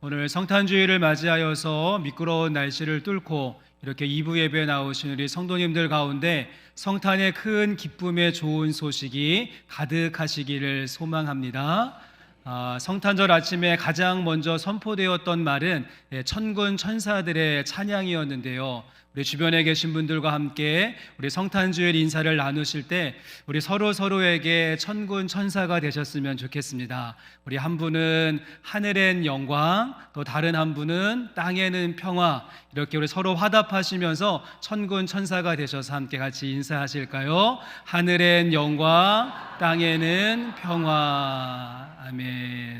오늘 성탄주의를 맞이하여서 미끄러운 날씨를 뚫고 이렇게 2부 예배에 나오신 우리 성도님들 가운데 성탄의 큰 기쁨의 좋은 소식이 가득하시기를 소망합니다. 성탄절 아침에 가장 먼저 선포되었던 말은 천군 천사들의 찬양이었는데요. 우리 주변에 계신 분들과 함께 우리 성탄주일 인사를 나누실 때 우리 서로에게 천군 천사가 되셨으면 좋겠습니다. 우리 한 분은 하늘엔 영광, 또 다른 한 분은 땅에는 평화, 이렇게 우리 서로 화답하시면서 천군 천사가 되셔서 함께 같이 인사하실까요? 하늘엔 영광, 땅에는 평화. 아멘.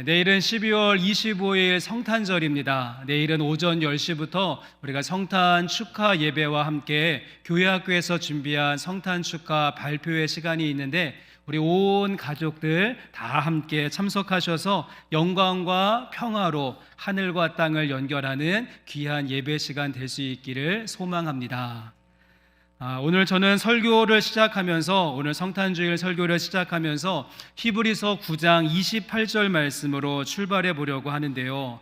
내일은 12월 25일 성탄절입니다. 내일은 오전 10시부터 우리가 성탄 축하 예배와 함께 교회 학교에서 준비한 성탄 축하 발표회 시간이 있는데 우리 온 가족들 다 함께 참석하셔서 영광과 평화로 하늘과 땅을 연결하는 귀한 예배 시간 될 수 있기를 소망합니다. 오늘 저는 설교를 시작하면서 오늘 성탄주일 설교를 시작하면서 히브리서 9장 28절 말씀으로 출발해 보려고 하는데요.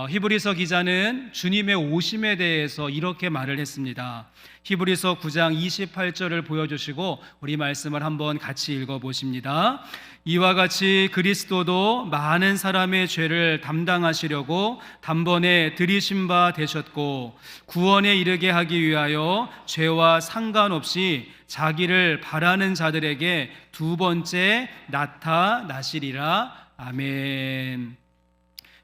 히브리서 기자는 주님의 오심에 대해서 이렇게 말을 했습니다. 히브리서 9장 28절을 보여주시고 우리 말씀을 한번 같이 읽어보십니다. 이와 같이 그리스도도 많은 사람의 죄를 담당하시려고 단번에 들이신 바 되셨고 구원에 이르게 하기 위하여 죄와 상관없이 자기를 바라는 자들에게 두 번째 나타나시리라. 아멘.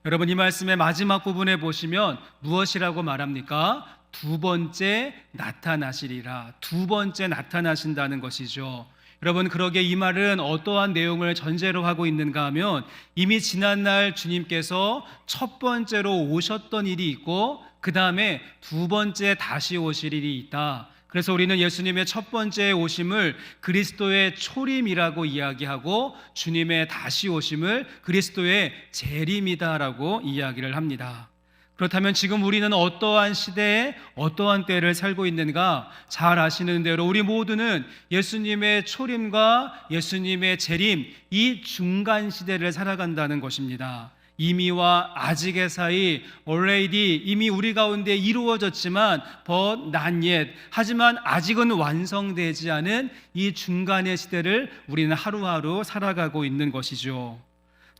여러분, 이 말씀의 마지막 부분에 보시면 무엇이라고 말합니까? 두 번째 나타나시리라. 두 번째 나타나신다는 것이죠. 여러분, 그러게 이 말은 어떠한 내용을 전제로 하고 있는가 하면 이미 지난날 주님께서 첫 번째로 오셨던 일이 있고 그 다음에 두 번째 다시 오실 일이 있다. 그래서 우리는 예수님의 첫 번째 오심을 그리스도의 초림이라고 이야기하고 주님의 다시 오심을 그리스도의 재림이다라고 이야기를 합니다. 그렇다면 지금 우리는 어떠한 시대에 어떠한 때를 살고 있는가? 잘 아시는 대로 우리 모두는 예수님의 초림과 예수님의 재림, 이 중간 시대를 살아간다는 것입니다. 이미와 아직의 사이, already 이미 우리 가운데 이루어졌지만 but not yet, 하지만 아직은 완성되지 않은 이 중간의 시대를 우리는 하루하루 살아가고 있는 것이죠.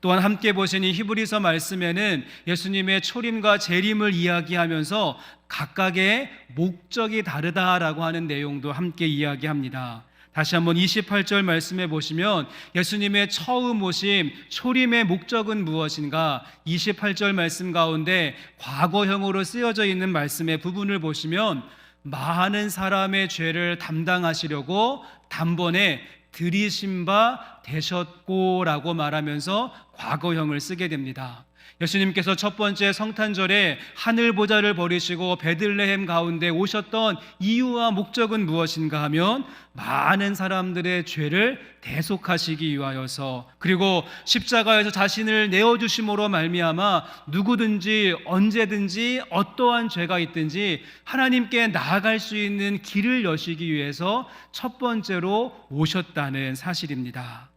또한 함께 보신 이 히브리서 말씀에는 예수님의 초림과 재림을 이야기하면서 각각의 목적이 다르다라고 하는 내용도 함께 이야기합니다. 다시 한번 28절 말씀해 보시면 예수님의 처음 오심, 초림의 목적은 무엇인가? 28절 말씀 가운데 과거형으로 쓰여져 있는 말씀의 부분을 보시면 많은 사람의 죄를 담당하시려고 단번에 들이신 바 되셨고라고 말하면서 과거형을 쓰게 됩니다. 예수님께서 첫 번째 성탄절에 하늘 보좌를 버리시고 베들레헴 가운데 오셨던 이유와 목적은 무엇인가 하면 많은 사람들의 죄를 대속하시기 위하여서, 그리고 십자가에서 자신을 내어주심으로 말미암아 누구든지 언제든지 어떠한 죄가 있든지 하나님께 나아갈 수 있는 길을 여시기 위해서 첫 번째로 오셨다는 사실입니다.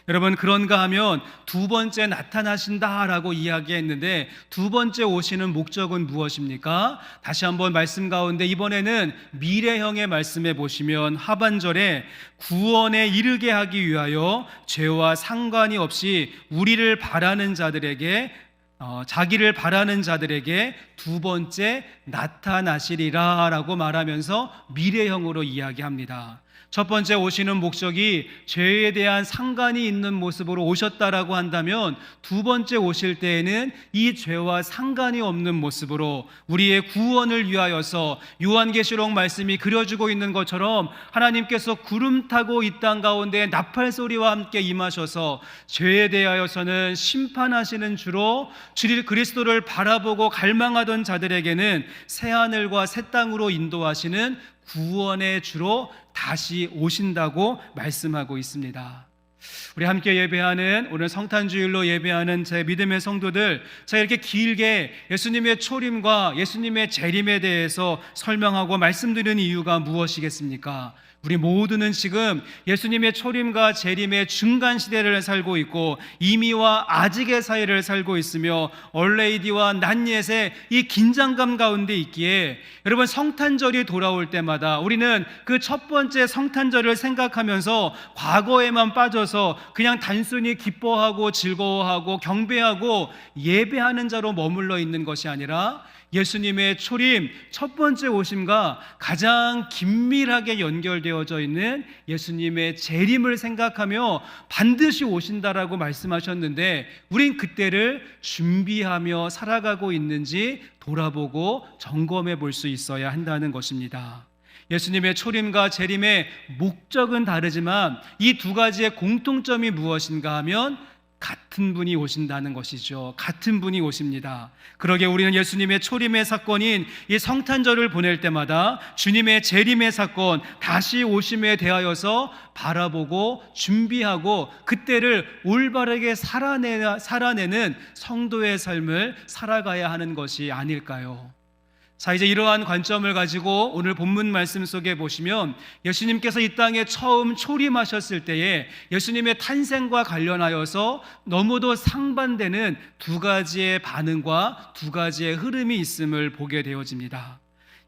여러분, 그런가 하면 두 번째 나타나신다라고 이야기했는데 두 번째 오시는 목적은 무엇입니까? 다시 한번 말씀 가운데 이번에는 미래형의 말씀에 보시면 하반절에 구원에 이르게 하기 위하여 죄와 상관이 없이 우리를 바라는 자들에게 자기를 바라는 자들에게 두 번째 나타나시리라 라고 말하면서 미래형으로 이야기합니다. 첫 번째 오시는 목적이 죄에 대한 상관이 있는 모습으로 오셨다라고 한다면 두 번째 오실 때에는 이 죄와 상관이 없는 모습으로 우리의 구원을 위하여서 요한계시록 말씀이 그려주고 있는 것처럼 하나님께서 구름 타고 이 땅 가운데 나팔 소리와 함께 임하셔서 죄에 대하여서는 심판하시는 주로 그리스도를 바라보고 갈망하던 자들에게는 새하늘과 새 땅으로 인도하시는 구원의 주로 다시 오신다고 말씀하고 있습니다. 우리 함께 예배하는, 오늘 성탄주일로 예배하는 제 믿음의 성도들, 제가 이렇게 길게 예수님의 초림과 예수님의 재림에 대해서 설명하고 말씀드리는 이유가 무엇이겠습니까? 우리 모두는 지금 예수님의 초림과 재림의 중간 시대를 살고 있고 이미와 아직의 사이를 살고 있으며 얼레이디와 낫옛의 이 긴장감 가운데 있기에 여러분, 성탄절이 돌아올 때마다 우리는 그 첫 번째 성탄절을 생각하면서 과거에만 빠져서 그냥 단순히 기뻐하고 즐거워하고 경배하고 예배하는 자로 머물러 있는 것이 아니라 예수님의 초림, 첫 번째 오심과 가장 긴밀하게 연결되어져 있는 예수님의 재림을 생각하며 반드시 오신다라고 말씀하셨는데, 우린 그때를 준비하며 살아가고 있는지 돌아보고 점검해 볼 수 있어야 한다는 것입니다. 예수님의 초림과 재림의 목적은 다르지만 이 두 가지의 공통점이 무엇인가 하면 같은 분이 오신다는 것이죠. 같은 분이 오십니다. 그러기에 우리는 예수님의 초림의 사건인 이 성탄절을 보낼 때마다 주님의 재림의 사건, 다시 오심에 대하여서 바라보고 준비하고 그때를 올바르게 살아내는 성도의 삶을 살아가야 하는 것이 아닐까요? 자, 이제 이러한 관점을 가지고 오늘 본문 말씀 속에 보시면 예수님께서 이 땅에 처음 초림하셨을 때에 예수님의 탄생과 관련하여서 너무도 상반되는 두 가지의 반응과 두 가지의 흐름이 있음을 보게 되어집니다.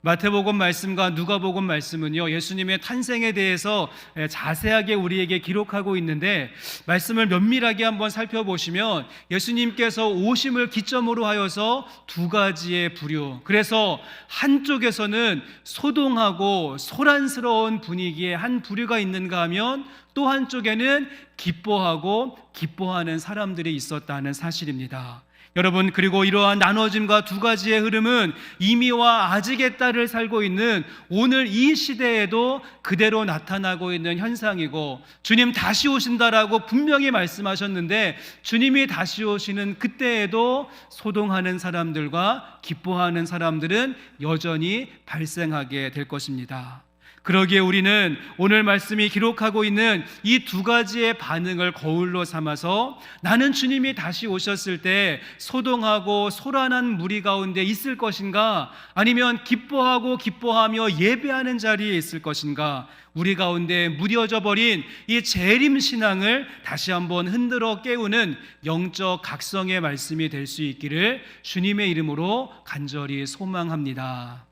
마태복음 말씀과 누가복음 말씀은요, 예수님의 탄생에 대해서 자세하게 우리에게 기록하고 있는데, 말씀을 면밀하게 한번 살펴보시면 예수님께서 오심을 기점으로 하여서 두 가지의 부류, 그래서 한쪽에서는 소동하고 소란스러운 분위기의 한 부류가 있는가 하면 또 한쪽에는 기뻐하고 기뻐하는 사람들이 있었다는 사실입니다. 여러분, 그리고 이러한 나눠짐과 두 가지의 흐름은 이미와 아직의 딸을 살고 있는 오늘 이 시대에도 그대로 나타나고 있는 현상이고, 주님 다시 오신다라고 분명히 말씀하셨는데 주님이 다시 오시는 그때에도 소동하는 사람들과 기뻐하는 사람들은 여전히 발생하게 될 것입니다. 그러기에 우리는 오늘 말씀이 기록하고 있는 이 두 가지의 반응을 거울로 삼아서 나는 주님이 다시 오셨을 때 소동하고 소란한 무리 가운데 있을 것인가, 아니면 기뻐하고 기뻐하며 예배하는 자리에 있을 것인가, 우리 가운데 무뎌져 버린 이 재림 신앙을 다시 한번 흔들어 깨우는 영적 각성의 말씀이 될 수 있기를 주님의 이름으로 간절히 소망합니다.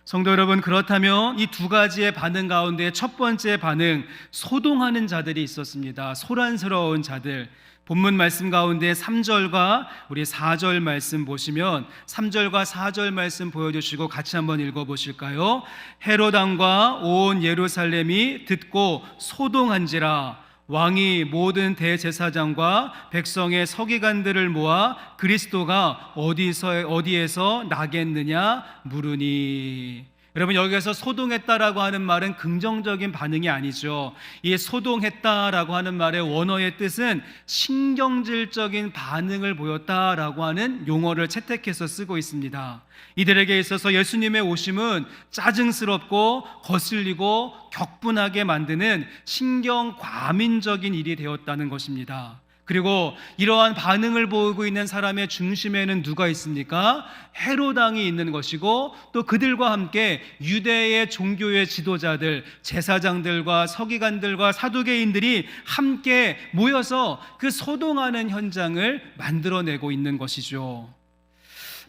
성도 여러분, 그렇다면 이 두 가지의 반응 가운데 첫 번째 반응, 소동하는 자들이 있었습니다. 소란스러운 자들. 본문 말씀 가운데 3절과 우리 4절 말씀 보시면 3절과 4절 말씀 보여주시고 같이 한번 읽어보실까요? 헤롯 왕과 온 예루살렘이 듣고 소동한지라 왕이 모든 대제사장과 백성의 서기관들을 모아 그리스도가 어디에서 나겠느냐 물으니. 여러분, 여기에서 소동했다라고 하는 말은 긍정적인 반응이 아니죠. 이 소동했다라고 하는 말의 원어의 뜻은 신경질적인 반응을 보였다라고 하는 용어를 채택해서 쓰고 있습니다. 이들에게 있어서 예수님의 오심은 짜증스럽고 거슬리고 격분하게 만드는 신경 과민적인 일이 되었다는 것입니다. 그리고 이러한 반응을 보이고 있는 사람의 중심에는 누가 있습니까? 헤롯 왕이 있는 것이고, 또 그들과 함께 유대의 종교의 지도자들, 제사장들과 서기관들과 사두개인들이 함께 모여서 그 소동하는 현장을 만들어내고 있는 것이죠.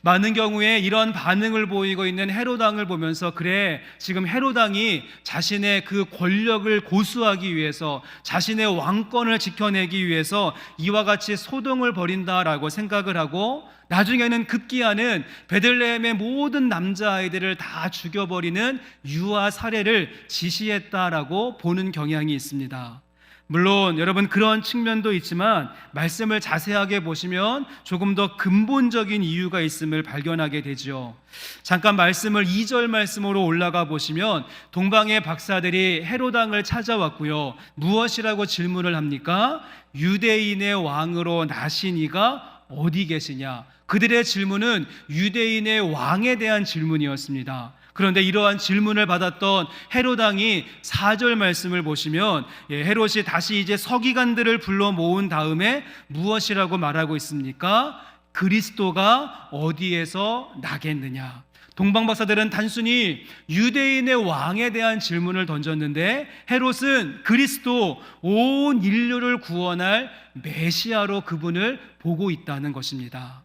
많은 경우에 이런 반응을 보이고 있는 헤롯 왕을 보면서, 그래, 지금 헤롯 왕이 자신의 그 권력을 고수하기 위해서, 자신의 왕권을 지켜내기 위해서 이와 같이 소동을 벌인다라고 생각을 하고, 나중에는 급기야는 베들레헴의 모든 남자아이들을 다 죽여버리는 유아 살해를 지시했다라고 보는 경향이 있습니다. 물론 여러분, 그런 측면도 있지만 말씀을 자세하게 보시면 조금 더 근본적인 이유가 있음을 발견하게 되죠. 잠깐 말씀을 2절 말씀으로 올라가 보시면 동방의 박사들이 헤롯 왕을 찾아왔고요, 무엇이라고 질문을 합니까? 유대인의 왕으로 나신 이가 어디 계시냐? 그들의 질문은 유대인의 왕에 대한 질문이었습니다. 그런데 이러한 질문을 받았던 헤롯 왕이 4절 말씀을 보시면 헤롯이 다시 이제 서기관들을 불러 모은 다음에 무엇이라고 말하고 있습니까? 그리스도가 어디에서 나겠느냐. 동방 박사들은 단순히 유대인의 왕에 대한 질문을 던졌는데 헤롯은 그리스도, 온 인류를 구원할 메시아로 그분을 보고 있다는 것입니다.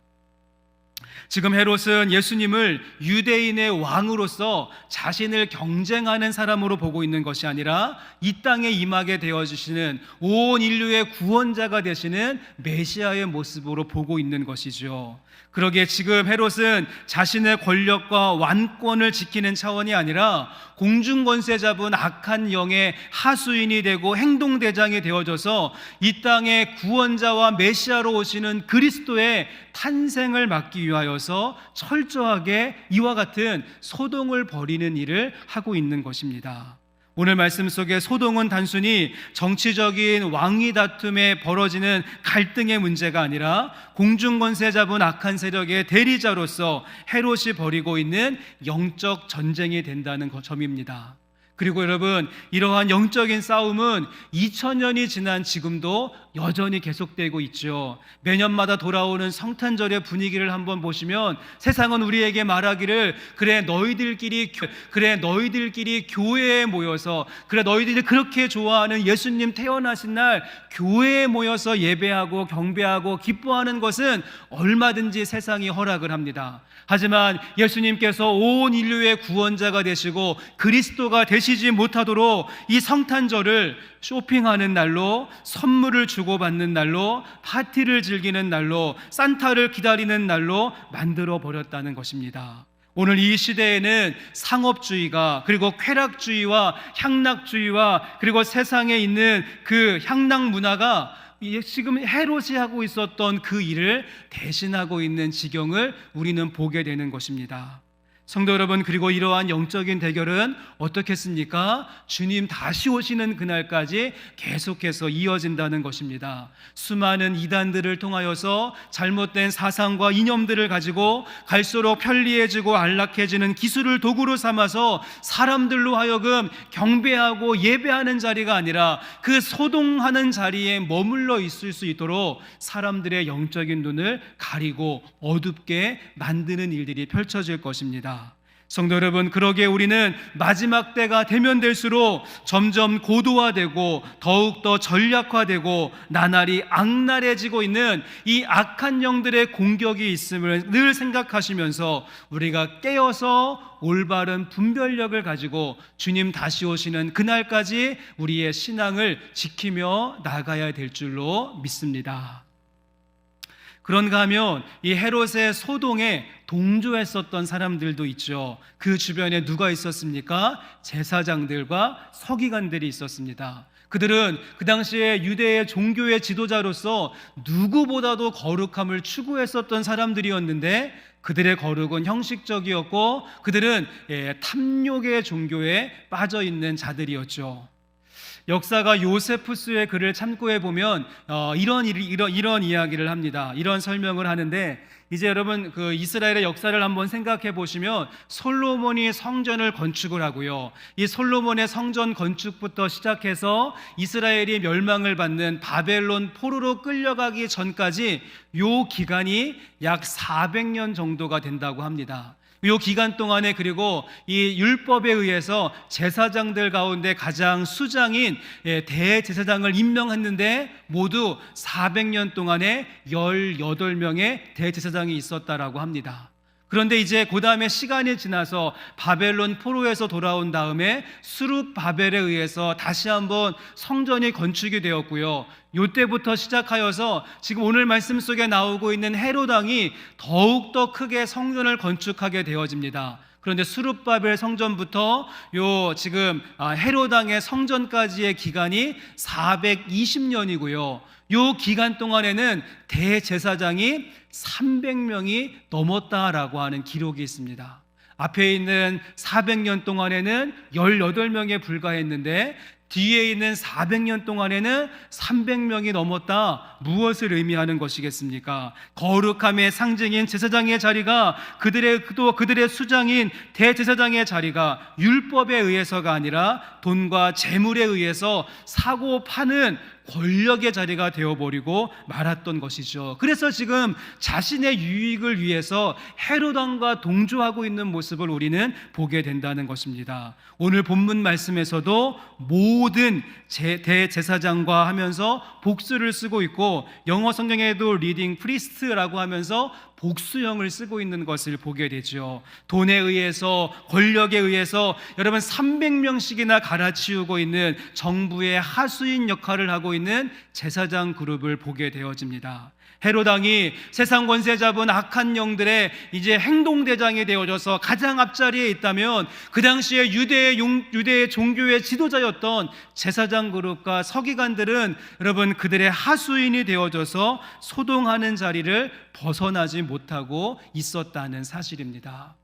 지금 헤롯은 예수님을 유대인의 왕으로서 자신을 경쟁하는 사람으로 보고 있는 것이 아니라 이 땅에 임하게 되어주시는 온 인류의 구원자가 되시는 메시아의 모습으로 보고 있는 것이죠. 그러기에 지금 헤롯은 자신의 권력과 완권을 지키는 차원이 아니라 공중권세 잡은 악한 영의 하수인이 되고 행동대장이 되어져서 이 땅의 구원자와 메시아로 오시는 그리스도의 탄생을 막기 위하여서 철저하게 이와 같은 소동을 벌이는 일을 하고 있는 것입니다. 오늘 말씀 속에 소동은 단순히 정치적인 왕위 다툼에 벌어지는 갈등의 문제가 아니라 공중권세 잡은 악한 세력의 대리자로서 헤롯이 벌이고 있는 영적 전쟁이 된다는 점입니다. 그리고 여러분, 이러한 영적인 싸움은 2000년이 지난 지금도 여전히 계속되고 있죠. 매년마다 돌아오는 성탄절의 분위기를 한번 보시면 세상은 우리에게 말하기를 그래 너희들끼리 교회에 모여서, 그래 너희들이 그렇게 좋아하는 예수님 태어나신 날 교회에 모여서 예배하고 경배하고 기뻐하는 것은 얼마든지 세상이 허락을 합니다. 하지만 예수님께서 온 인류의 구원자가 되시고 그리스도가 되시지 못하도록 이 성탄절을 쇼핑하는 날로, 선물을 주고받는 날로, 파티를 즐기는 날로, 산타를 기다리는 날로 만들어 버렸다는 것입니다. 오늘 이 시대에는 상업주의가, 그리고 쾌락주의와 향락주의와, 그리고 세상에 있는 그 향락 문화가 지금 헤롯이 하고 있었던 그 일을 대신하고 있는 지경을 우리는 보게 되는 것입니다. 성도 여러분, 그리고 이러한 영적인 대결은 어떻겠습니까? 주님 다시 오시는 그날까지 계속해서 이어진다는 것입니다. 수많은 이단들을 통하여서 잘못된 사상과 이념들을 가지고 갈수록 편리해지고 안락해지는 기술을 도구로 삼아서 사람들로 하여금 경배하고 예배하는 자리가 아니라 그 소동하는 자리에 머물러 있을 수 있도록 사람들의 영적인 눈을 가리고 어둡게 만드는 일들이 펼쳐질 것입니다. 성도 여러분, 그러기에 우리는 마지막 때가 되면 될수록 점점 고도화되고 더욱더 전략화되고 나날이 악랄해지고 있는 이 악한 영들의 공격이 있음을 늘 생각하시면서 우리가 깨어서 올바른 분별력을 가지고 주님 다시 오시는 그날까지 우리의 신앙을 지키며 나가야 될 줄로 믿습니다. 그런가 하면 이 헤롯의 소동에 동조했었던 사람들도 있죠. 그 주변에 누가 있었습니까? 제사장들과 서기관들이 있었습니다. 그들은 그 당시에 유대의 종교의 지도자로서 누구보다도 거룩함을 추구했었던 사람들이었는데 그들의 거룩은 형식적이었고 그들은 탐욕의 종교에 빠져있는 자들이었죠. 역사가 요세푸스의 글을 참고해 보면 이런 이야기를 합니다. 이런 설명을 하는데, 이제 여러분 그 이스라엘의 역사를 한번 생각해 보시면 솔로몬이 성전을 건축을 하고요. 이 솔로몬의 성전 건축부터 시작해서 이스라엘이 멸망을 받는 바벨론 포로로 끌려가기 전까지 요 기간이 약 400년 정도가 된다고 합니다. 이 기간 동안에 그리고 이 율법에 의해서 제사장들 가운데 가장 수장인 대제사장을 임명했는데 모두 400년 동안에 18명의 대제사장이 있었다라고 합니다. 그런데 이제 그 다음에 시간이 지나서 바벨론 포로에서 돌아온 다음에 수룹바벨에 의해서 다시 한번 성전이 건축이 되었고요. 이때부터 시작하여서 지금 오늘 말씀 속에 나오고 있는 헤롯 왕이 더욱더 크게 성전을 건축하게 되어집니다. 그런데 수룹바벨 성전부터 지금 헤롯 왕의 성전까지의 기간이 420년이고요. 이 기간 동안에는 대제사장이 300명이 넘었다라고 하는 기록이 있습니다. 앞에 있는 400년 동안에는 18명에 불과했는데 뒤에 있는 400년 동안에는 300명이 넘었다. 무엇을 의미하는 것이겠습니까? 거룩함의 상징인 제사장의 자리가 그들의 수장인 대제사장의 자리가 율법에 의해서가 아니라 돈과 재물에 의해서 사고 파는 권력의 자리가 되어버리고 말았던 것이죠. 그래서 지금 자신의 유익을 위해서 헤롯 왕과 동조하고 있는 모습을 우리는 보게 된다는 것입니다. 오늘 본문 말씀에서도 모든 대제사장과 하면서 복수를 쓰고 있고, 영어 성경에도 리딩 프리스트라고 하면서 복수형을 쓰고 있는 것을 보게 되죠. 돈에 의해서, 권력에 의해서 여러분 300명씩이나 갈아치우고 있는 정부의 하수인 역할을 하고 있는 제사장 그룹을 보게 되어집니다. 헤롯 왕이 세상 권세 잡은 악한 영들의 이제 행동대장이 되어져서 가장 앞자리에 있다면, 그 당시에 유대의 종교의 지도자였던 제사장 그룹과 서기관들은 여러분 그들의 하수인이 되어져서 소동하는 자리를 벗어나지 못하고 있었다는 사실입니다.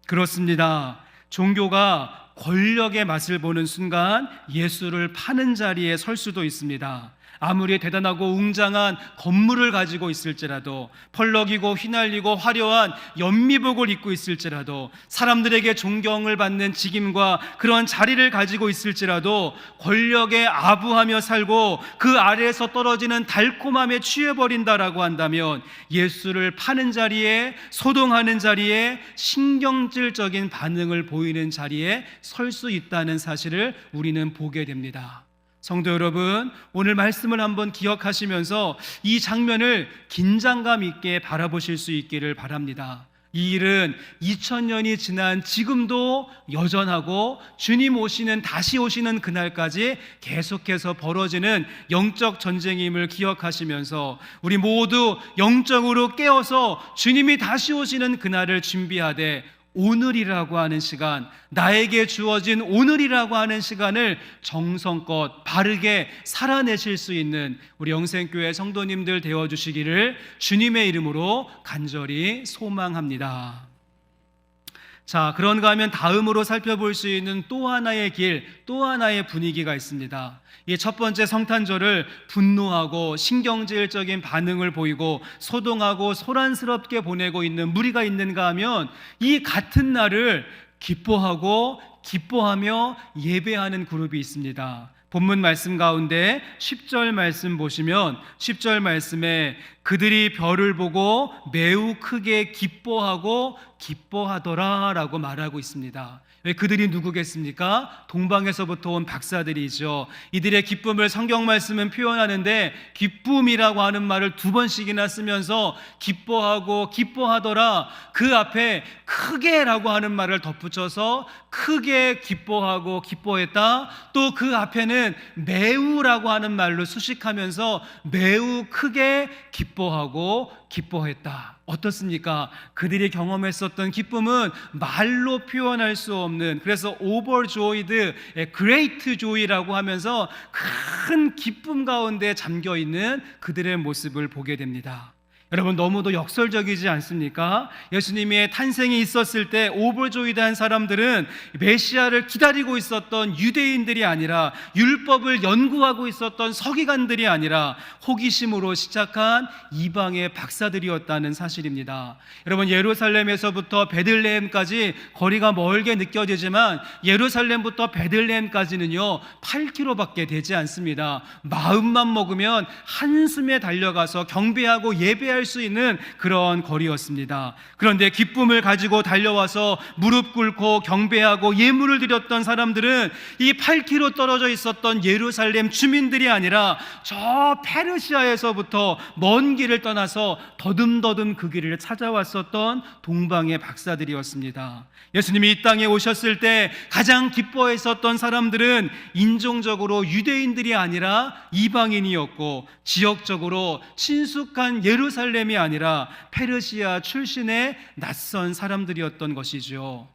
그렇습니다. 종교가 권력의 맛을 보는 순간 예수를 파는 자리에 설 수도 있습니다. 아무리 대단하고 웅장한 건물을 가지고 있을지라도, 펄럭이고 휘날리고 화려한 연미복을 입고 있을지라도, 사람들에게 존경을 받는 직임과 그런 자리를 가지고 있을지라도 권력에 아부하며 살고 그 아래에서 떨어지는 달콤함에 취해버린다라고 한다면 예수를 파는 자리에, 소동하는 자리에, 신경질적인 반응을 보이는 자리에 설 수 있다는 사실을 우리는 보게 됩니다. 성도 여러분, 오늘 말씀을 한번 기억하시면서 이 장면을 긴장감 있게 바라보실 수 있기를 바랍니다. 이 일은 2000년이 지난 지금도 여전하고 주님 오시는, 다시 오시는 그날까지 계속해서 벌어지는 영적 전쟁임을 기억하시면서 우리 모두 영적으로 깨어서 주님이 다시 오시는 그날을 준비하되, 오늘이라고 하는 시간, 나에게 주어진 오늘이라고 하는 시간을 정성껏 바르게 살아내실 수 있는 우리 영생교회 성도님들 되어주시기를 주님의 이름으로 간절히 소망합니다. 자, 그런가 하면 다음으로 살펴볼 수 있는 또 하나의 길, 또 하나의 분위기가 있습니다. 이 첫 번째 성탄절을 분노하고 신경질적인 반응을 보이고 소동하고 소란스럽게 보내고 있는 무리가 있는가 하면, 이 같은 날을 기뻐하며 예배하는 그룹이 있습니다. 본문 말씀 가운데 10절 말씀 보시면 10절 말씀에 그들이 별을 보고 매우 크게 기뻐하더라 라고 말하고 있습니다. 왜 그들이 누구겠습니까? 동방에서부터 온 박사들이죠. 이들의 기쁨을 성경 말씀은 표현하는데, 기쁨이라고 하는 말을 2번씩이나 쓰면서 기뻐하더라, 그 앞에 크게라고 하는 말을 덧붙여서 크게 기뻐했다. 또 그 앞에는 매우라고 하는 말로 수식하면서 매우 크게 기뻐했다. 어떻습니까? 그들이 경험했었던 기쁨은 말로 표현할 수 없는, 그래서 overjoyed, great joy라고 하면서 큰 기쁨 가운데 잠겨있는 그들의 모습을 보게 됩니다. 여러분, 너무도 역설적이지 않습니까? 예수님의 탄생이 있었을 때 오버조이드한 사람들은 메시아를 기다리고 있었던 유대인들이 아니라, 율법을 연구하고 있었던 서기관들이 아니라 호기심으로 시작한 이방의 박사들이었다는 사실입니다. 여러분, 예루살렘에서부터 베들레헴까지 거리가 멀게 느껴지지만 예루살렘부터 베들레헴까지는요 8km밖에 되지 않습니다. 마음만 먹으면 한숨에 달려가서 경배하고 예배할 수 있는 그런 거리였습니다. 그런데 기쁨을 가지고 달려와서 무릎 꿇고 경배하고 예물을 드렸던 사람들은 이 8km 떨어져 있었던 예루살렘 주민들이 아니라 저 페르시아에서부터 먼 길을 떠나서 더듬더듬 그 길을 찾아왔었던 동방의 박사들이었습니다. 예수님이 이 땅에 오셨을 때 가장 기뻐했었던 사람들은 인종적으로 유대인들이 아니라 이방인이었고, 지역적으로 친숙한 예루살렘이 아니라 페르시아 출신의 낯선 사람들이었던 것이죠.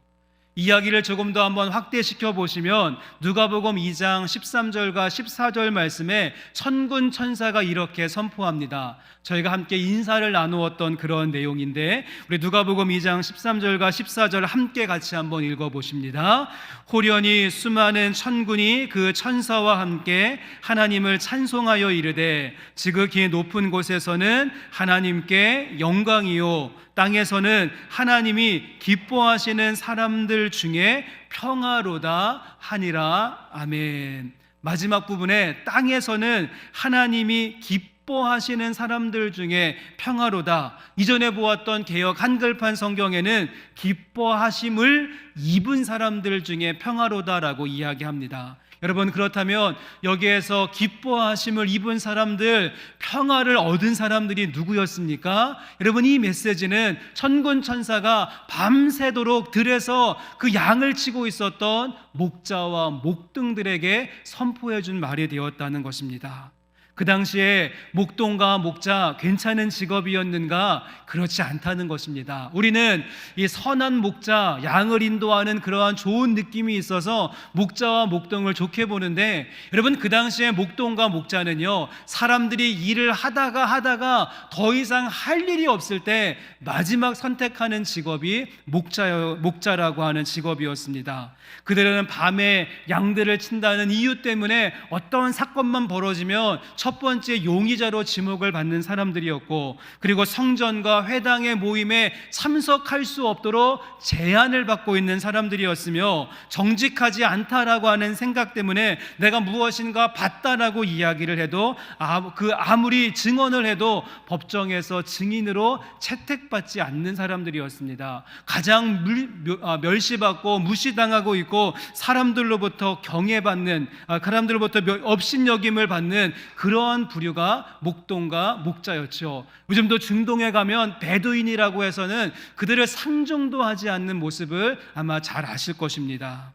이야기를 조금 더 한번 확대시켜 보시면 누가복음 2장 13절과 14절 말씀에 천군 천사가 이렇게 선포합니다. 저희가 함께 인사를 나누었던 그런 내용인데, 우리 누가복음 2장 13절과 14절 함께 같이 한번 읽어보십니다. 호련히 수많은 천군이 그 천사와 함께 하나님을 찬송하여 이르되, 지극히 높은 곳에서는 하나님께 영광이요, 땅에서는 하나님이 기뻐하시는 사람들 중에 평화로다 하니라. 아멘. 마지막 부분에 땅에서는 하나님이 기뻐하시는 사람들 중에 평화로다. 이전에 보았던 개역 한글판 성경에는 기뻐하심을 입은 사람들 중에 평화로다라고 이야기합니다. 여러분, 그렇다면 여기에서 기뻐하심을 입은 사람들, 평화를 얻은 사람들이 누구였습니까? 여러분, 이 메시지는 천군 천사가 밤새도록 들에서 그 양을 치고 있었던 목자와 목동들에게 선포해 준 말이 되었다는 것입니다. 그 당시에 목동과 목자 괜찮은 직업이었는가? 그렇지 않다는 것입니다. 우리는 이 선한 목자, 양을 인도하는 그러한 좋은 느낌이 있어서 목자와 목동을 좋게 보는데, 여러분, 그 당시에 목동과 목자는요, 사람들이 일을 하다가 더 이상 할 일이 없을 때 마지막 선택하는 직업이 목자라고 하는 직업이었습니다. 그들은 밤에 양들을 친다는 이유 때문에 어떤 사건만 벌어지면 첫 번째 용의자로 지목을 받는 사람들이었고, 그리고 성전과 회당의 모임에 참석할 수 없도록 제한을 받고 있는 사람들이었으며, 정직하지 않다라고 하는 생각 때문에 내가 무엇인가 봤다라고 이야기를 해도 아무리 증언을 해도 법정에서 증인으로 채택받지 않는 사람들이었습니다. 가장 멸시받고 무시당하고 있고 사람들로부터 경애받는, 사람들로부터 업신여김을 받는 그러한 부류가 목동과 목자였죠. 요즘도 중동에 가면 베두인이라고 해서는 그들을 상종도 하지 않는 모습을 아마 잘 아실 것입니다.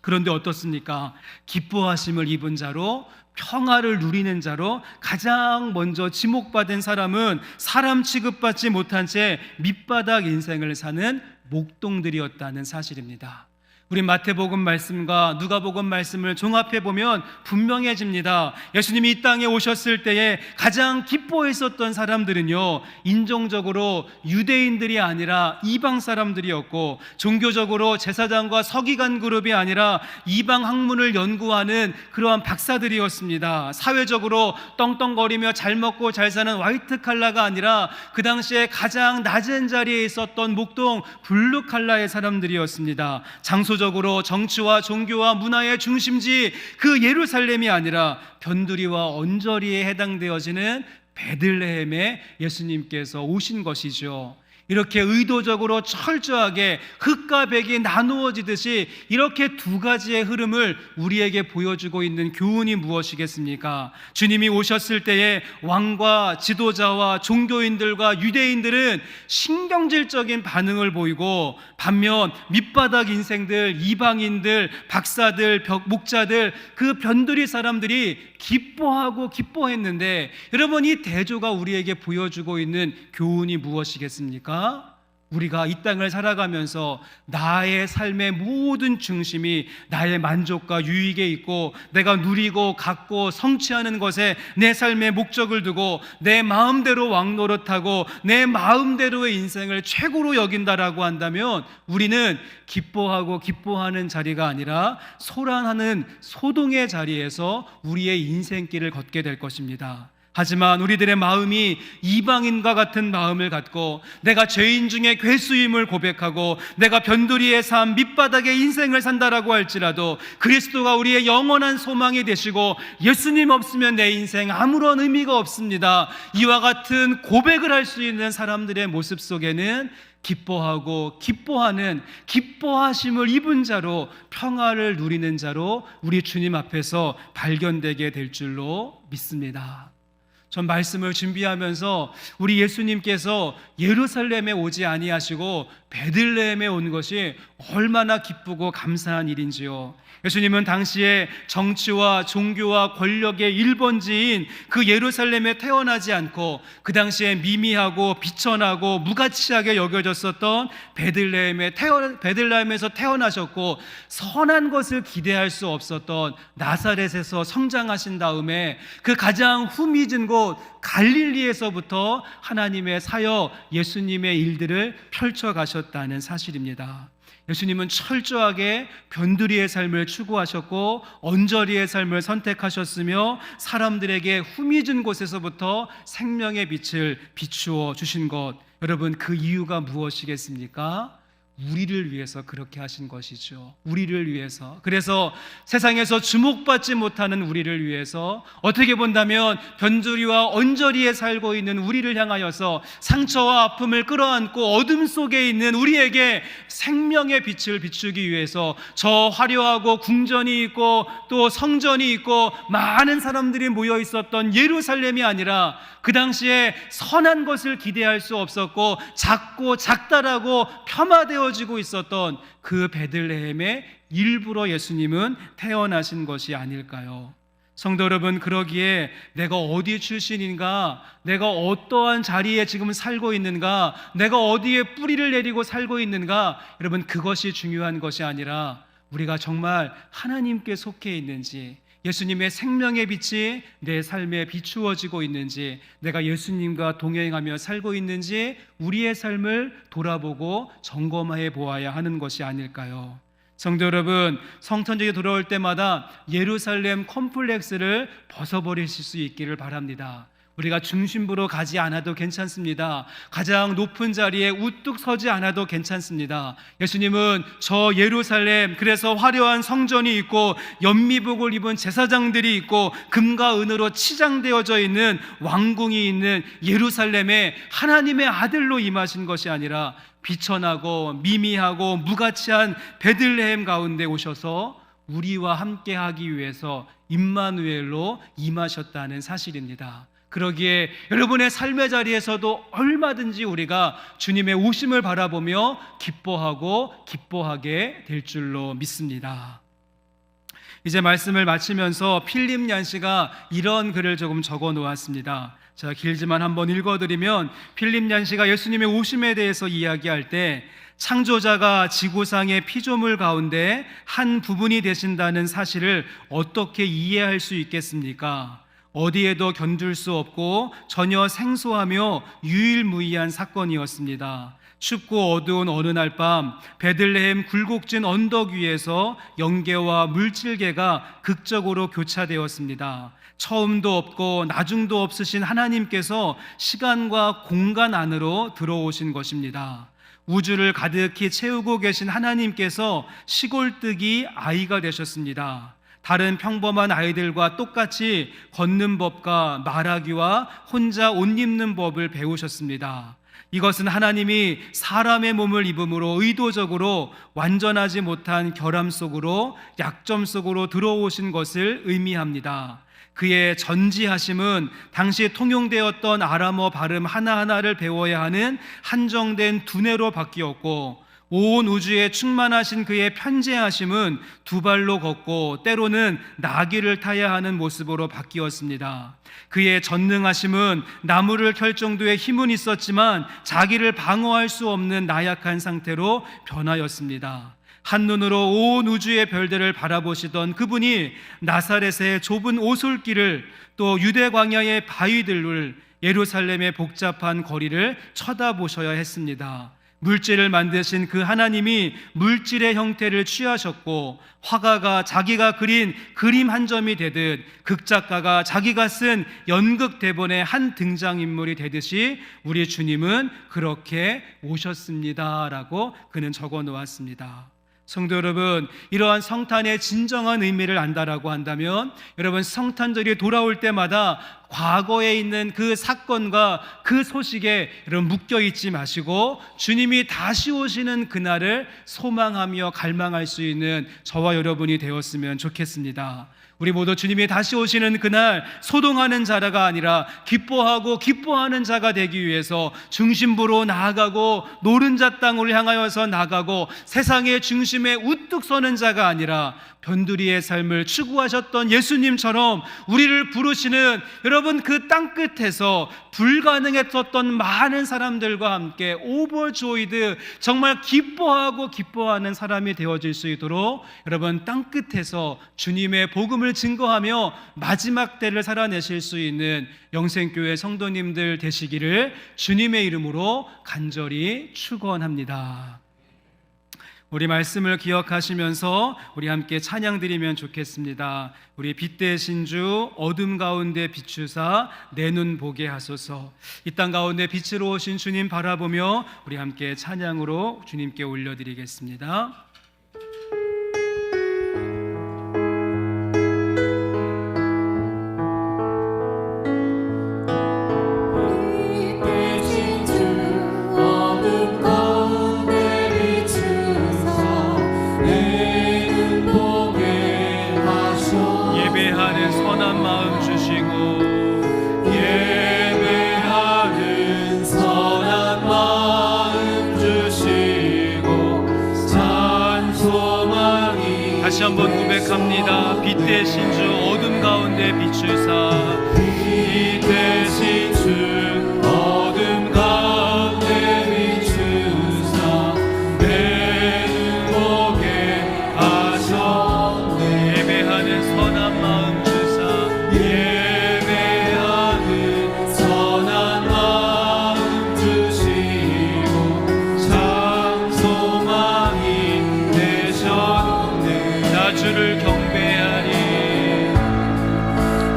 그런데 어떻습니까? 기뻐하심을 입은 자로, 평화를 누리는 자로 가장 먼저 지목받은 사람은 사람 취급받지 못한 채 밑바닥 인생을 사는 목동들이었다는 사실입니다. 우리 마태복음 말씀과 누가복음 말씀을 종합해 보면 분명해집니다. 예수님이 이 땅에 오셨을 때에 가장 기뻐했었던 사람들은요, 인종적으로 유대인들이 아니라 이방 사람들이었고, 종교적으로 제사장과 서기관 그룹이 아니라 이방 학문을 연구하는 그러한 박사들이었습니다. 사회적으로 떵떵거리며 잘 먹고 잘 사는 화이트 칼라가 아니라 그 당시에 가장 낮은 자리에 있었던 목동 블루 칼라의 사람들이었습니다. 적으로 정치와 종교와 문화의 중심지 그 예루살렘이 아니라 변두리와 언저리에 해당되어지는 베들레헴에 예수님께서 오신 것이죠. 이렇게 의도적으로 철저하게 흑과 백이 나누어지듯이 이렇게 두 가지의 흐름을 우리에게 보여주고 있는 교훈이 무엇이겠습니까? 주님이 오셨을 때에 왕과 지도자와 종교인들과 유대인들은 신경질적인 반응을 보이고, 반면 밑바닥 인생들, 이방인들, 박사들, 목자들, 그 변두리 사람들이 기뻐했는데, 여러분, 이 대조가 우리에게 보여주고 있는 교훈이 무엇이겠습니까? 우리가 이 땅을 살아가면서 나의 삶의 모든 중심이 나의 만족과 유익에 있고, 내가 누리고 갖고 성취하는 것에 내 삶의 목적을 두고 내 마음대로 왕노릇하고 내 마음대로의 인생을 최고로 여긴다라고 한다면, 우리는 기뻐하는 자리가 아니라 소란하는 소동의 자리에서 우리의 인생길을 걷게 될 것입니다. 하지만 우리들의 마음이 이방인과 같은 마음을 갖고, 내가 죄인 중에 괴수임을 고백하고 내가 변두리의 삶, 밑바닥의 인생을 산다라고 할지라도 그리스도가 우리의 영원한 소망이 되시고 예수님 없으면 내 인생 아무런 의미가 없습니다, 이와 같은 고백을 할 수 있는 사람들의 모습 속에는 기뻐하심을 입은 자로, 평화를 누리는 자로 우리 주님 앞에서 발견되게 될 줄로 믿습니다. 전 말씀을 준비하면서 우리 예수님께서 예루살렘에 오지 아니하시고 베들레헴에 온 것이 얼마나 기쁘고 감사한 일인지요. 예수님은 당시에 정치와 종교와 권력의 1번지인 그 예루살렘에 태어나지 않고, 그 당시에 미미하고 비천하고 무가치하게 여겨졌었던 베들레헴에서 태어나셨고, 선한 것을 기대할 수 없었던 나사렛에서 성장하신 다음에 그 가장 후미진 곳 갈릴리에서부터 하나님의 사역, 예수님의 일들을 펼쳐가셨다는 사실입니다. 예수님은 철저하게 변두리의 삶을 추구하셨고 언저리의 삶을 선택하셨으며, 사람들에게 후미진 곳에서부터 생명의 빛을 비추어 주신 것, 여러분, 그 이유가 무엇이겠습니까? 우리를 위해서 그렇게 하신 것이죠. 우리를 위해서. 그래서 세상에서 주목받지 못하는 우리를 위해서, 어떻게 본다면 변조리와 언저리에 살고 있는 우리를 향하여서 상처와 아픔을 끌어안고 어둠 속에 있는 우리에게 생명의 빛을 비추기 위해서 저 화려하고 궁전이 있고 또 성전이 있고 많은 사람들이 모여 있었던 예루살렘이 아니라, 그 당시에 선한 것을 기대할 수 없었고 작고 작다라고 폄하되어지고 있었던 그 베들레헴에 일부러 예수님은 태어나신 것이 아닐까요? 성도 여러분, 그러기에 내가 어디 출신인가, 내가 어떠한 자리에 지금 살고 있는가, 내가 어디에 뿌리를 내리고 살고 있는가, 여러분, 그것이 중요한 것이 아니라 우리가 정말 하나님께 속해 있는지, 예수님의 생명의 빛이 내 삶에 비추어지고 있는지, 내가 예수님과 동행하며 살고 있는지 우리의 삶을 돌아보고 점검해 보아야 하는 것이 아닐까요? 성도 여러분, 성탄절이 돌아올 때마다 예루살렘 컴플렉스를 벗어버리실 수 있기를 바랍니다. 우리가 중심부로 가지 않아도 괜찮습니다. 가장 높은 자리에 우뚝 서지 않아도 괜찮습니다. 예수님은 저 예루살렘, 그래서 화려한 성전이 있고 연미복을 입은 제사장들이 있고 금과 은으로 치장되어져 있는 왕궁이 있는 예루살렘에 하나님의 아들로 임하신 것이 아니라 비천하고 미미하고 무가치한 베들레헴 가운데 오셔서 우리와 함께 하기 위해서 임마누엘로 임하셨다는 사실입니다. 그러기에 여러분의 삶의 자리에서도 얼마든지 우리가 주님의 오심을 바라보며 기뻐하고 기뻐하게 될 줄로 믿습니다. 이제 말씀을 마치면서 필립 얀시가 이런 글을 조금 적어 놓았습니다. 제가 길지만 한번 읽어드리면, 필립 얀시가 예수님의 오심에 대해서 이야기할 때, 창조자가 지구상의 피조물 가운데 한 부분이 되신다는 사실을 어떻게 이해할 수 있겠습니까? 어디에도 견줄 수 없고 전혀 생소하며 유일무이한 사건이었습니다. 춥고 어두운 어느 날 밤, 베들레헴 굴곡진 언덕 위에서 영계와 물질계가 극적으로 교차되었습니다. 처음도 없고 나중도 없으신 하나님께서 시간과 공간 안으로 들어오신 것입니다. 우주를 가득히 채우고 계신 하나님께서 시골뜨기 아이가 되셨습니다. 다른 평범한 아이들과 똑같이 걷는 법과 말하기와 혼자 옷 입는 법을 배우셨습니다. 이것은 하나님이 사람의 몸을 입음으로 의도적으로 완전하지 못한 결함 속으로, 약점 속으로 들어오신 것을 의미합니다. 그의 전지하심은 당시 통용되었던 아람어 발음 하나하나를 배워야 하는 한정된 두뇌로 바뀌었고, 온 우주에 충만하신 그의 편재하심은 두 발로 걷고 때로는 나귀를 타야 하는 모습으로 바뀌었습니다. 그의 전능하심은 나무를 켤 정도의 힘은 있었지만 자기를 방어할 수 없는 나약한 상태로 변하였습니다. 한눈으로 온 우주의 별들을 바라보시던 그분이 나사렛의 좁은 오솔길을, 또 유대 광야의 바위들을, 예루살렘의 복잡한 거리를 쳐다보셔야 했습니다. 물질을 만드신 그 하나님이 물질의 형태를 취하셨고, 화가가 자기가 그린 그림 한 점이 되듯 극작가가 자기가 쓴 연극 대본의 한 등장인물이 되듯이 우리 주님은 그렇게 오셨습니다라고 그는 적어 놓았습니다. 성도 여러분, 이러한 성탄의 진정한 의미를 안다라고 한다면, 여러분, 성탄절이 돌아올 때마다 과거에 있는 그 사건과 그 소식에 여러분 묶여 있지 마시고 주님이 다시 오시는 그날을 소망하며 갈망할 수 있는 저와 여러분이 되었으면 좋겠습니다. 우리 모두 주님이 다시 오시는 그날 소동하는 자가 아니라 기뻐하고 기뻐하는 자가 되기 위해서 중심부로 나아가고 노른자 땅을 향하여서 나가고 세상의 중심에 우뚝 서는 자가 아니라 변두리의 삶을 추구하셨던 예수님처럼 우리를 부르시는, 여러분, 그 땅끝에서 불가능했었던 많은 사람들과 함께 오버조이드, 정말 기뻐하고 기뻐하는 사람이 되어질 수 있도록 여러분 땅끝에서 주님의 복음을 증거하며 마지막 때를 살아내실 수 있는 영생교회 성도님들 되시기를 주님의 이름으로 간절히 축원합니다. 우리 말씀을 기억하시면서 우리 함께 찬양 드리면 좋겠습니다. 우리 빛 대신 주 어둠 가운데 비추사 내 눈 보게 하소서. 이 땅 가운데 빛으로 오신 주님 바라보며 우리 함께 찬양으로 주님께 올려드리겠습니다. 예배하는 선한 마음 주시고 찬송하니 다시 한번 고백합니다. 빛 대신 주 어둠 가운데 비추사 빛 대신 주 어둠 가운데 비추사 내 눈 보게 하셨네. 예배하는 선한 마음 주사 예배하는 선한 마음 주시고 찬송하니 되셨네. 나 주를 경배하니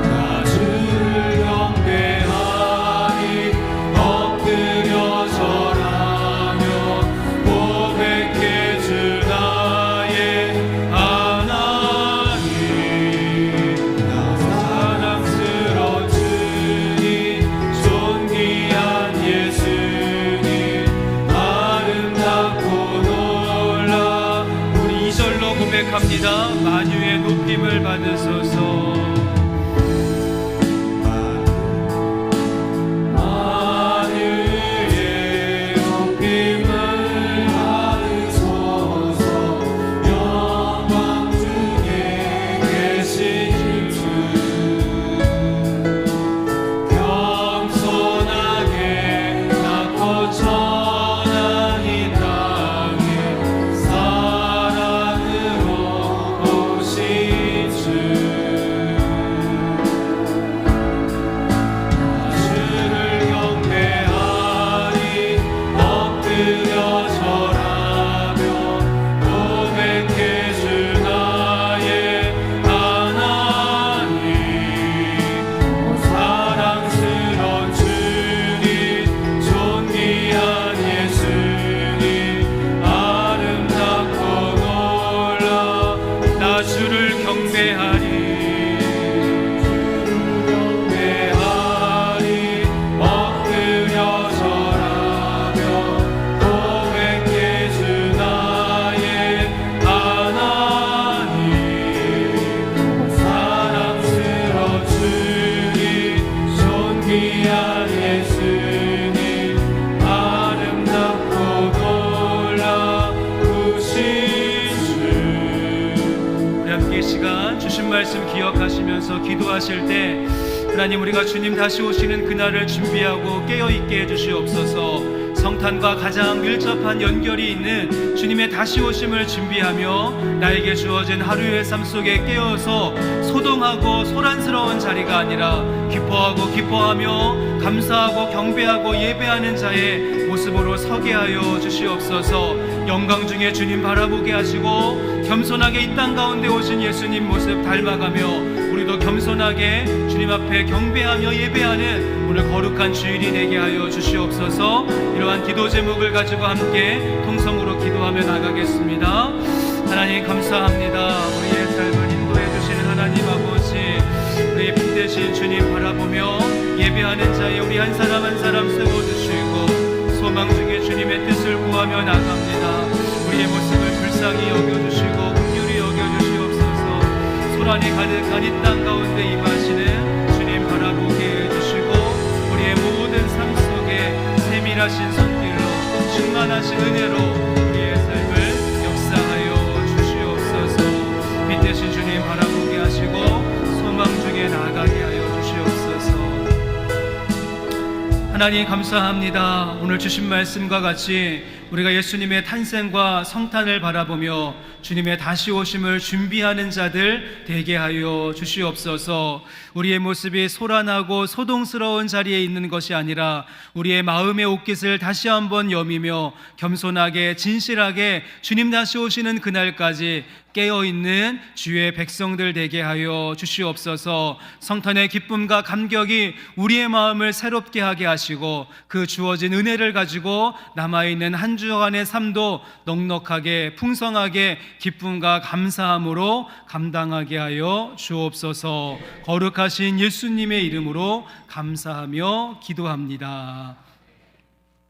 나 주를 경배하니 엎드려 절하며 고백해 주 나의 하나님. 나 사랑스러운 주님 존귀한 예수님 아름답고 놀라. 우리 2절로 고백합니다. 만유의 높임을 받으소서. 만유의 높임을 받으소서. 영광 중에 계신 주 겸손하게 낳고 천한 이 땅에 사랑으로 오신 주. 주를 경배하니 엎드려 절하며 고백해 주 나의 하나님. 사랑스러운 주님 존귀한 예수님 아름답고 놀라. 나 주를 경배하니 엎드려 절하며 고백해 주 나의 하나님. 사랑스러운 주님 존귀한 예수님 아름답고 놀라우신 주. 우리 함께 이 시간 주신 말씀 기억하시면서 기도하실 때 하나님, 우리가 주님 다시 오시는 그날을 준비하고 깨어있게 해주시옵소서. 성탄과 가장 밀접한 연결이 있는 주님의 다시 오심을 준비하며 나에게 주어진 하루의 삶 속에 깨어서 소동하고 소란스러운 자리가 아니라 기뻐하고 기뻐하며 감사하고 경배하고 예배하는 자의 모습으로 서게 하여 주시옵소서. 영광 중에 주님 바라보게 하시고 겸손하게 이 땅 가운데 오신 예수님 모습 닮아가며 우리도 겸손하게 주님 앞에 경배하며 예배하는 오늘 거룩한 주일이 되게 하여 주시옵소서. 이러한 기도 제목을 가지고 함께 통성으로 기도하며 나가겠습니다. 하나님 감사합니다. 우리의 삶을 인도해 주시는 하나님 아버지, 우리의 빛 대신 주님 바라보며 예배하는 자에 우리 한 사람 한 사람 세워주시고 소망 중에 주님의 뜻을 구하며 나갑니다. 우리의 모습을 불쌍히 여겨주시고 긍휼히 여겨주시옵소서. 소란이 가득한 이 땅 가운데 임하시는 주님 바라보게 해주시고 우리의 모든 삶 속에 세밀하신 손길로 충만하신 은혜로 우리의 삶을 역사하여 주시옵소서. 빛 대신 주님 바라보게 하시고 소망 중에 나아가게 하여 주시옵소서. 하나님 감사합니다. 오늘 주신 말씀과 같이 우리가 예수님의 탄생과 성탄을 바라보며 주님의 다시 오심을 준비하는 자들 되게 하여 주시옵소서. 우리의 모습이 소란하고 소동스러운 자리에 있는 것이 아니라 우리의 마음의 옷깃을 다시 한번 여미며 겸손하게 진실하게 주님 다시 오시는 그날까지 깨어있는 주의 백성들 되게 하여 주시옵소서. 성탄의 기쁨과 감격이 우리의 마음을 새롭게 하게 하시고 그 주어진 은혜를 가지고 남아있는 한 주간의 삶도 넉넉하게 풍성하게 기쁨과 감사함으로 감당하게 하여 주옵소서. 거룩하신 예수님의 이름으로 감사하며 기도합니다.